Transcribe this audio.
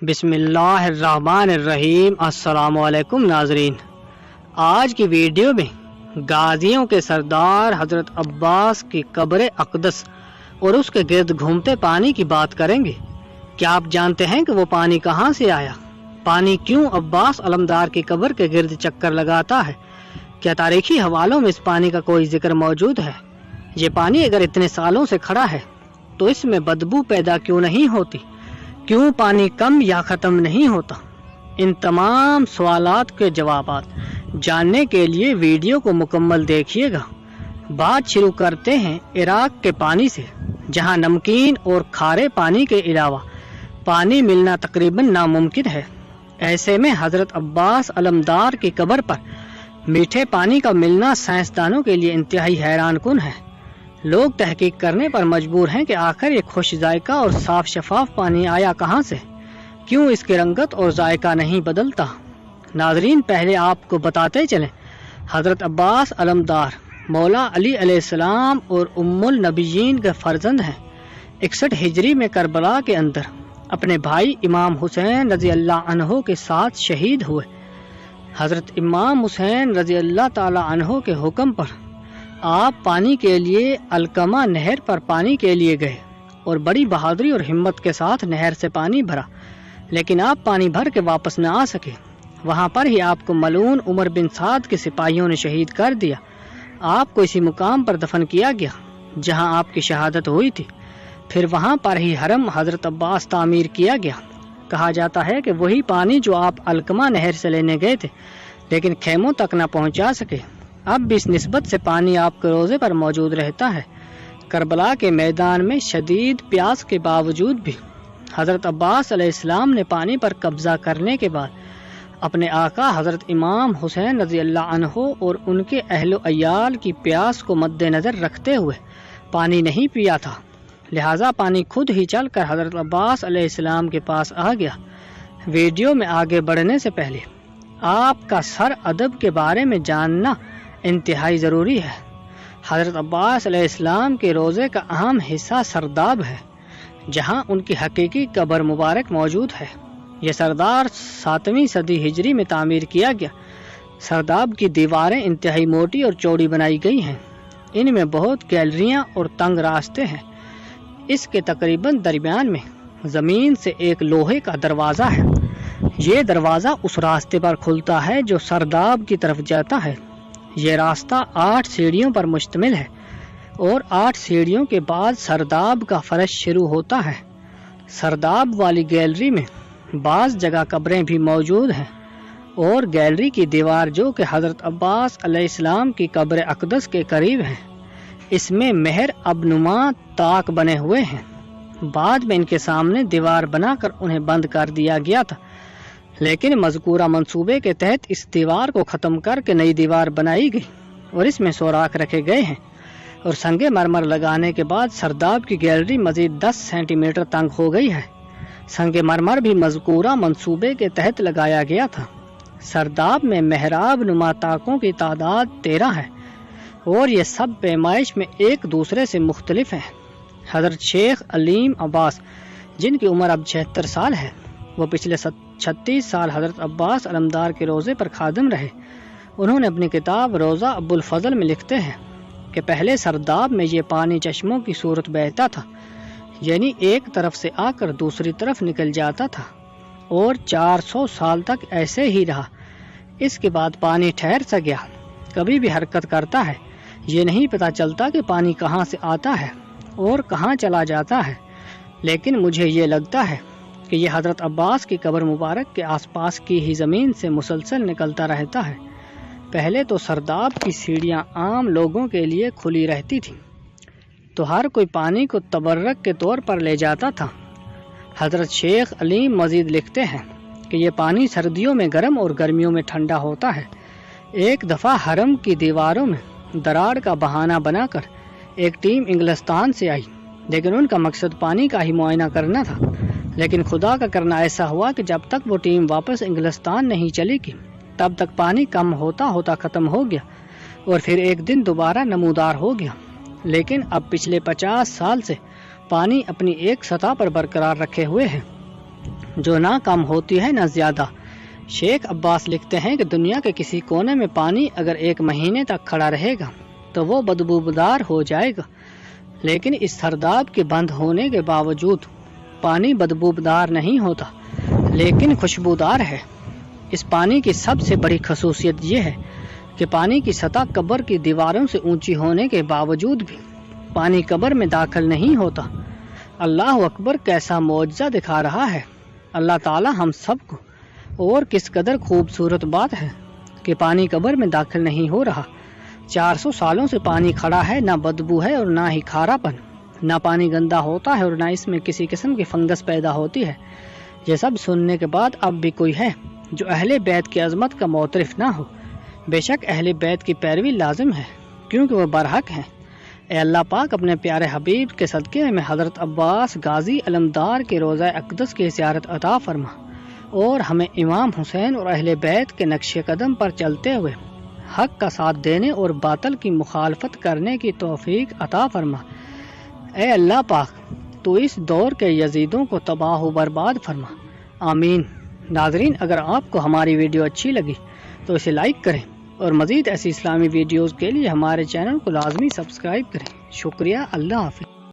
بسم اللہ الرحمن الرحیم۔ السلام علیکم ناظرین، آج کی ویڈیو میں غازیوں کے سردار حضرت عباس کی قبر اقدس اور اس کے گرد گھومتے پانی کی بات کریں گے۔ کیا آپ جانتے ہیں کہ وہ پانی کہاں سے آیا؟ پانی کیوں عباس علمدار کی قبر کے گرد چکر لگاتا ہے؟ کیا تاریخی حوالوں میں اس پانی کا کوئی ذکر موجود ہے؟ یہ پانی اگر اتنے سالوں سے کھڑا ہے تو اس میں بدبو پیدا کیوں نہیں ہوتی؟ کیوں پانی کم یا ختم نہیں ہوتا؟ ان تمام سوالات کے جوابات جاننے کے لیے ویڈیو کو مکمل دیکھیے گا۔ بات شروع کرتے ہیں عراق کے پانی سے، جہاں نمکین اور کھارے پانی کے علاوہ پانی ملنا تقریباً ناممکن ہے۔ ایسے میں حضرت عباس علمدار کی قبر پر میٹھے پانی کا ملنا سائنسدانوں کے لیے انتہائی حیران کن ہے۔ لوگ تحقیق کرنے پر مجبور ہیں کہ آخر یہ خوش ذائقہ اور صاف شفاف پانی آیا کہاں سے؟ کیوں اس کی رنگت اور ذائقہ نہیں بدلتا؟ ناظرین، پہلے آپ کو بتاتے چلیں، حضرت عباس علمدار مولا علی علیہ السلام اور ام النبیین کے فرزند ہیں۔ 61 ہجری میں کربلا کے اندر اپنے بھائی امام حسین رضی اللہ عنہ کے ساتھ شہید ہوئے۔ حضرت امام حسین رضی اللہ تعالی عنہ کے حکم پر آپ پانی کے لیے القمہ نہر پر پانی کے لیے گئے اور بڑی بہادری اور ہمت کے ساتھ نہر سے پانی بھرا، لیکن آپ پانی بھر کے واپس نہ آ سکے۔ وہاں پر ہی آپ کو ملعون عمر بن سعد کے سپاہیوں نے شہید کر دیا۔ آپ کو اسی مقام پر دفن کیا گیا جہاں آپ کی شہادت ہوئی تھی۔ پھر وہاں پر ہی حرم حضرت عباس تعمیر کیا گیا۔ کہا جاتا ہے کہ وہی پانی جو آپ القمہ نہر سے لینے گئے تھے لیکن خیموں تک نہ پہنچا سکے، اب بھی اس نسبت سے پانی آپ کے روزے پر موجود رہتا ہے۔ کربلا کے میدان میں شدید پیاس کے باوجود بھی حضرت عباس علیہ السلام نے پانی پر قبضہ کرنے کے بعد اپنے آقا حضرت امام حسین رضی اللہ عنہ اور ان کے اہل و عیال کی پیاس کو مد نظر رکھتے ہوئے پانی نہیں پیا تھا، لہٰذا پانی خود ہی چل کر حضرت عباس علیہ السلام کے پاس آ گیا۔ ویڈیو میں آگے بڑھنے سے پہلے آپ کا سر ادب کے بارے میں جاننا انتہائی ضروری ہے۔ حضرت عباس علیہ السلام کے روزے کا اہم حصہ سرداب ہے، جہاں ان کی حقیقی قبر مبارک موجود ہے۔ یہ سردار 7ویں صدی ہجری میں تعمیر کیا گیا۔ سرداب کی دیواریں انتہائی موٹی اور چوڑی بنائی گئی ہیں۔ ان میں بہت گیلریاں اور تنگ راستے ہیں۔ اس کے تقریباً درمیان میں زمین سے ایک لوہے کا دروازہ ہے۔ یہ دروازہ اس راستے پر کھلتا ہے جو سرداب کی طرف جاتا ہے۔ یہ راستہ 8 سیڑھیوں پر مشتمل ہے اور 8 سیڑھیوں کے بعد سرداب کا فرش شروع ہوتا ہے۔ سرداب والی گیلری میں بعض جگہ قبریں بھی موجود ہیں اور گیلری کی دیوار جو کہ حضرت عباس علیہ السلام کی قبر اقدس کے قریب ہے، اس میں مہر ابنما طاق بنے ہوئے ہیں۔ بعد میں ان کے سامنے دیوار بنا کر انہیں بند کر دیا گیا تھا، لیکن مذکورہ منصوبے کے تحت اس دیوار کو ختم کر کے نئی دیوار بنائی گئی اور اس میں سوراخ رکھے گئے ہیں، اور سنگ مرمر لگانے کے بعد سرداب کی گیلری مزید 10 سینٹی میٹر تنگ ہو گئی ہے۔ سنگ مرمر بھی مذکورہ منصوبے کے تحت لگایا گیا تھا۔ سرداب میں محراب نما طاقوں کی تعداد 13 ہے اور یہ سب پیمائش میں ایک دوسرے سے مختلف ہیں۔ حضرت شیخ علیم عباس، جن کی عمر اب 76 سال ہے، وہ پچھلے 36 سال حضرت عباس علمدار کے روزے پر خادم رہے۔ انہوں نے اپنی کتاب روضہ ابو الفضل میں لکھتے ہیں کہ پہلے سرداب میں یہ پانی چشموں کی صورت بہتا تھا، یعنی ایک طرف سے آ کر دوسری طرف نکل جاتا تھا، اور 400 سال تک ایسے ہی رہا۔ اس کے بعد پانی ٹھہر سا گیا، کبھی بھی حرکت کرتا ہے۔ یہ نہیں پتہ چلتا کہ پانی کہاں سے آتا ہے اور کہاں چلا جاتا ہے، لیکن مجھے یہ لگتا ہے کہ یہ حضرت عباس کی قبر مبارک کے آس پاس کی ہی زمین سے مسلسل نکلتا رہتا ہے۔ پہلے تو سرداب کی سیڑھیاں عام لوگوں کے لیے کھلی رہتی تھیں، تو ہر کوئی پانی کو تبرک کے طور پر لے جاتا تھا۔ حضرت شیخ علیم مزید لکھتے ہیں کہ یہ پانی سردیوں میں گرم اور گرمیوں میں ٹھنڈا ہوتا ہے۔ ایک دفعہ حرم کی دیواروں میں دراڑ کا بہانہ بنا کر ایک ٹیم انگلستان سے آئی، لیکن ان کا مقصد پانی کا ہی معائنہ کرنا تھا، لیکن خدا کا کرنا ایسا ہوا کہ جب تک وہ ٹیم واپس انگلستان نہیں چلی گی تب تک پانی کم ہوتا ہوتا ختم ہو گیا اور پھر ایک دن دوبارہ نمودار ہو گیا۔ لیکن اب پچھلے 50 سال سے پانی اپنی ایک سطح پر برقرار رکھے ہوئے ہے۔ جو نہ کم ہوتی ہے نہ زیادہ۔ شیخ عباس لکھتے ہیں کہ دنیا کے کسی کونے میں پانی اگر 1 مہینے تک کھڑا رہے گا تو وہ بدبودار ہو جائے گا، لیکن اس سرداب کے بند ہونے کے باوجود پانی بدبودار نہیں ہوتا لیکن خوشبودار ہے۔ اس پانی کی سب سے بڑی خصوصیت یہ ہے کہ پانی کی سطح قبر کی دیواروں سے اونچی ہونے کے باوجود بھی پانی قبر میں داخل نہیں ہوتا۔ اللہ اکبر، کیسا معجزہ دکھا رہا ہے اللہ تعالی ہم سب کو، اور کس قدر خوبصورت بات ہے کہ پانی قبر میں داخل نہیں ہو رہا۔ 400 سالوں سے پانی کھڑا ہے، نہ بدبو ہے اور نہ ہی کھارا پن، نہ پانی گندا ہوتا ہے اور نہ اس میں کسی قسم کی فنگس پیدا ہوتی ہے۔ یہ سب سننے کے بعد اب بھی کوئی ہے جو اہل بیت کی عظمت کا معترف نہ ہو؟ بے شک اہل بیت کی پیروی لازم ہے کیونکہ وہ برحق ہیں۔ اے اللہ پاک اپنے پیارے حبیب کے صدقے میں حضرت عباس غازی علمدار کے روضہ اقدس کی زیارت عطا فرما، اور ہمیں امام حسین اور اہل بیت کے نقش قدم پر چلتے ہوئے حق کا ساتھ دینے اور باطل کی مخالفت کرنے کی توفیق عطا فرما۔ اے اللہ پاک تو اس دور کے یزیدوں کو تباہ و برباد فرما، آمین۔ ناظرین، اگر آپ کو ہماری ویڈیو اچھی لگی تو اسے لائک کریں اور مزید ایسی اسلامی ویڈیوز کے لیے ہمارے چینل کو لازمی سبسکرائب کریں۔ شکریہ، اللہ حافظ۔